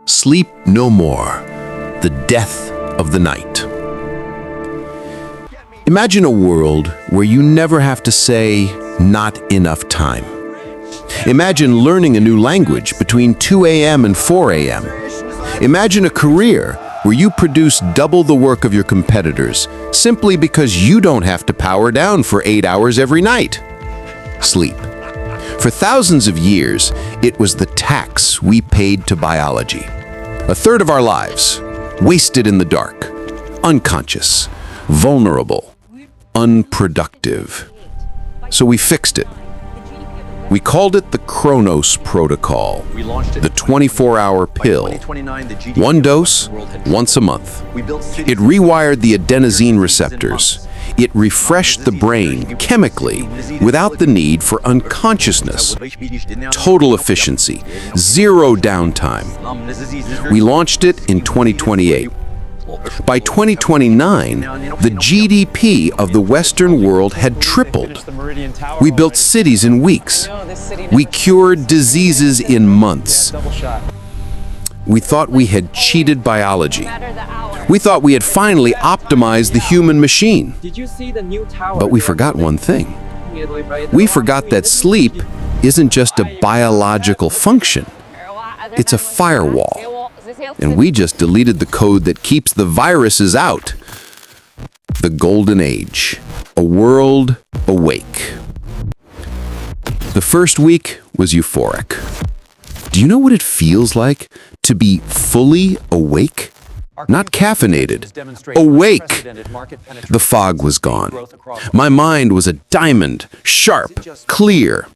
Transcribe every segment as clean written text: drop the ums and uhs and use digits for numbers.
Sleep no more. The death of the night. Imagine a world where you never have to say, "not enough time." Imagine learning a new language between 2 a.m. and 4 a.m. Imagine a career where you produce double the work of your competitors simply because you don't have to power down for 8 hours every night. Sleep. For thousands of years, it was the tax we paid to biology. A third of our lives, wasted in the dark, unconscious, vulnerable, unproductive. So we fixed it. We called it the Chronos Protocol, the 24-hour pill. One dose, once a month. It rewired the adenosine receptors. It refreshed the brain chemically without the need for unconsciousness. Total efficiency, zero downtime. We launched it in 2028. By 2029, the GDP of the Western world had tripled. We built cities in weeks. We cured diseases in months. We thought we had cheated biology. We thought we had finally optimized the human machine. But we forgot one thing. We forgot that sleep isn't just a biological function. It's a firewall. And we just deleted the code that keeps the viruses out. The Golden Age. A world awake. The first week was euphoric. Do you know what it feels like to be fully awake? Not caffeinated. Awake! The fog was gone. My mind was a diamond, sharp, clear.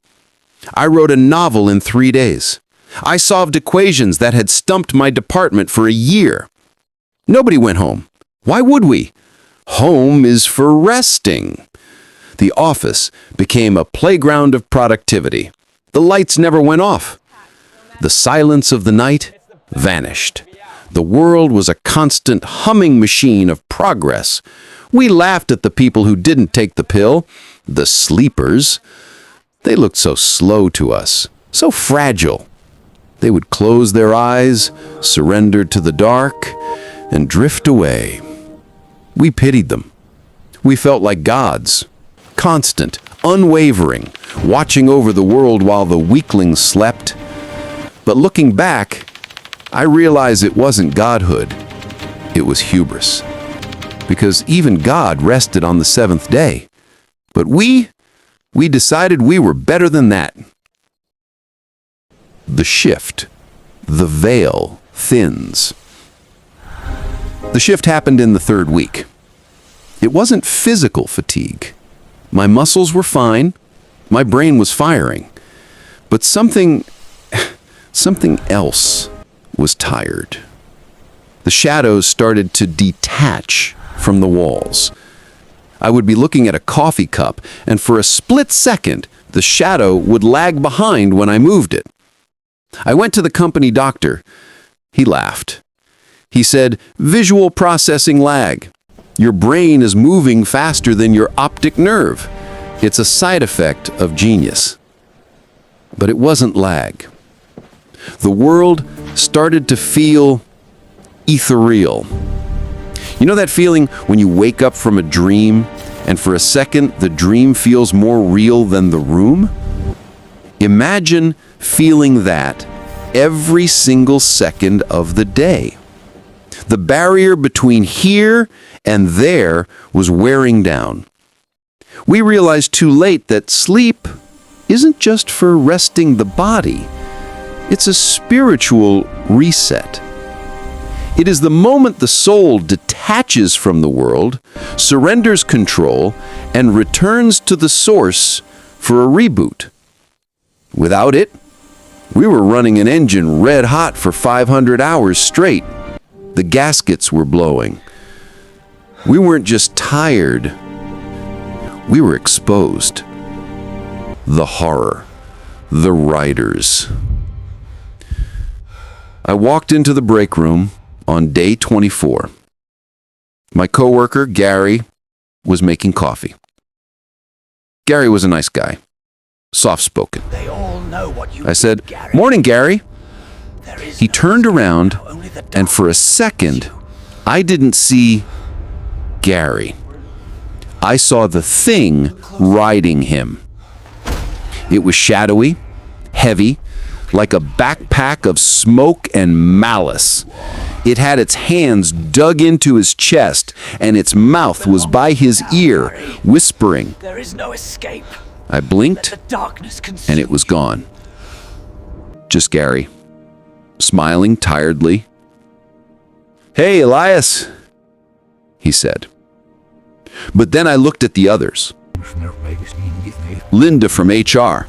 I wrote a novel in 3 days. I solved equations that had stumped my department for a year. Nobody went home. Why would we? Home is for resting. The office became a playground of productivity. The lights never went off. The silence of the night vanished. The world was a constant humming machine of progress. We laughed at the people who didn't take the pill, the sleepers. They looked so slow to us, so fragile. They would close their eyes, surrender to the dark, and drift away. We pitied them. We felt like gods, constant, unwavering, watching over the world while the weaklings slept. But looking back, I realize it wasn't godhood. It was hubris. Because even God rested on the seventh day. But we decided we were better than that. The shift. The veil thins. The shift happened in the third week. It wasn't physical fatigue. My muscles were fine. My brain was firing. But something else was tired. The shadows started to detach from the walls. I would be looking at a coffee cup, and for a split second, the shadow would lag behind when I moved it. I went to the company doctor. He laughed. He said, "Visual processing lag. Your brain is moving faster than your optic nerve. It's a side effect of genius." But it wasn't lag. The world started to feel ethereal. You know that feeling when you wake up from a dream, and for a second the dream feels more real than the room? Imagine feeling that every single second of the day. The barrier between here and there was wearing down. We realized too late that sleep isn't just for resting the body. It's a spiritual reset. It is the moment the soul detaches from the world, surrenders control, and returns to the source for a reboot. Without it, we were running an engine red hot for 500 hours straight. The gaskets were blowing. We weren't just tired. We were exposed. The horror. The writers. I walked into the break room on day 24. My coworker, Gary, was making coffee. Gary was a nice guy, soft-spoken. They all know what you I said, Gary. "Morning, Gary." He turned around, and for a second, I didn't see Gary. I saw the thing riding him. It was shadowy, heavy, like a backpack of smoke and malice. It had its hands dug into his chest, and its mouth was by his ear, whispering. There is no escape. I blinked, and it was gone. Just Gary, smiling tiredly. "Hey, Elias," he said. But then I looked at the others. Linda from HR.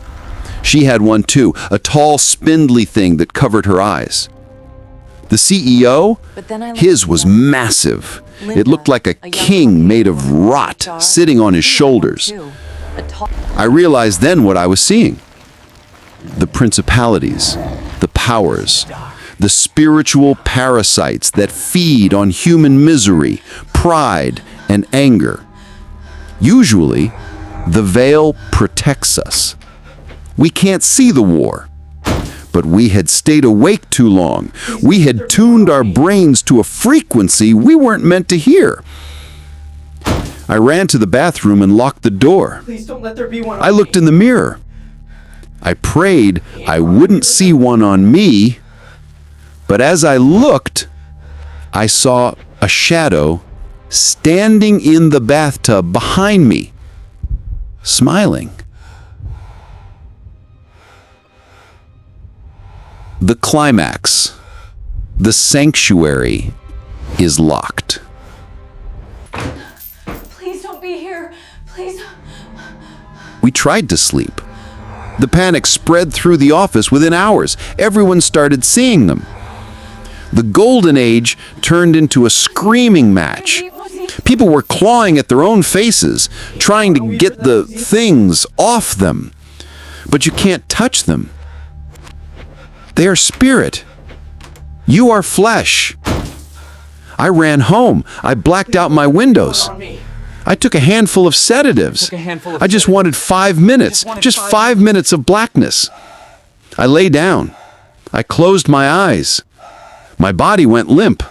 She had one too, a tall, spindly thing that covered her eyes. The CEO, his was massive. It looked like a king made of rot sitting on his shoulders. I realized then what I was seeing. The principalities, the powers, the spiritual parasites that feed on human misery, pride, and anger. Usually, the veil protects us. We can't see the war. But we had stayed awake too long. We had tuned our brains to a frequency we weren't meant to hear. I ran to the bathroom and locked the door. Please don't let there be one on I looked in the mirror. I prayed I wouldn't see one on me. But as I looked, I saw a shadow standing in the bathtub behind me, smiling. The climax. The sanctuary is locked. Please don't be here. Please. We tried to sleep. The panic spread through the office within hours. Everyone started seeing them. The golden age turned into a screaming match. People were clawing at their own faces, trying to get the things off them. But you can't touch them. They are spirit. You are flesh. I ran home. I blacked out my windows. I took a handful of sedatives. I just wanted 5 minutes. Just 5 minutes of blackness. I lay down. I closed my eyes. My body went limp.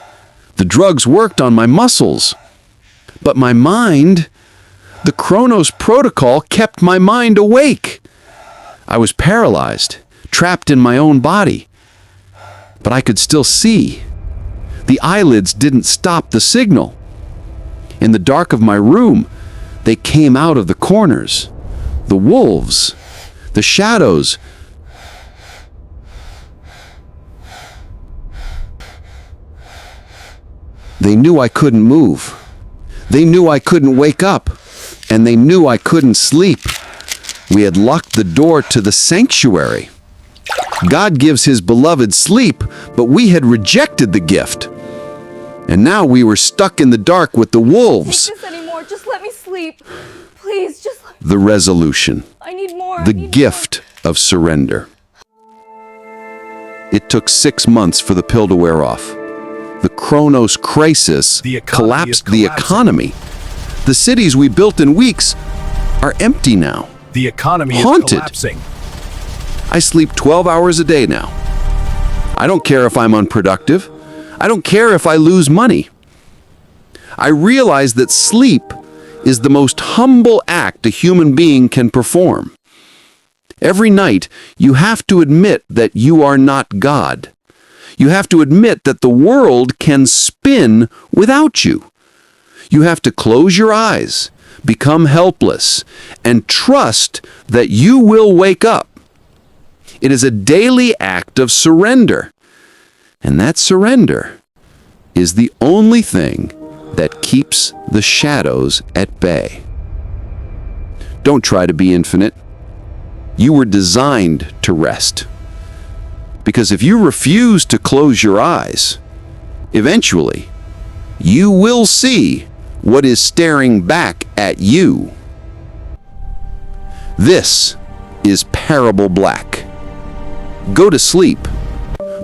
The drugs worked on my muscles. But my mind, the Chronos Protocol kept my mind awake. I was paralyzed, trapped in my own body. But I could still see. The eyelids didn't stop the signal. In the dark of my room, they came out of the corners. The wolves, the shadows. They knew I couldn't move. They knew I couldn't wake up. And they knew I couldn't sleep. We had locked the door to the sanctuary. God gives his beloved sleep, but we had rejected the gift. And now we were stuck in the dark with the wolves. Take this anymore. Just let me sleep. Please, just let The resolution. I need more. The gift of surrender. It took 6 months for the pill to wear off. The Chronos crisis collapsed the economy. The cities we built in weeks are empty now. The economy is Haunted. collapsing. I sleep 12 hours a day now. I don't care if I'm unproductive. I don't care if I lose money. I realize that sleep is the most humble act a human being can perform. Every night, you have to admit that you are not God. You have to admit that the world can spin without you. You have to close your eyes, become helpless, and trust that you will wake up. It is a daily act of surrender. And that surrender is the only thing that keeps the shadows at bay. Don't try to be infinite. You were designed to rest. Because if you refuse to close your eyes, eventually, you will see what is staring back at you. This is Parable Black. Go to sleep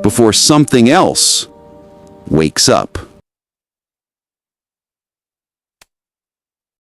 before something else wakes up.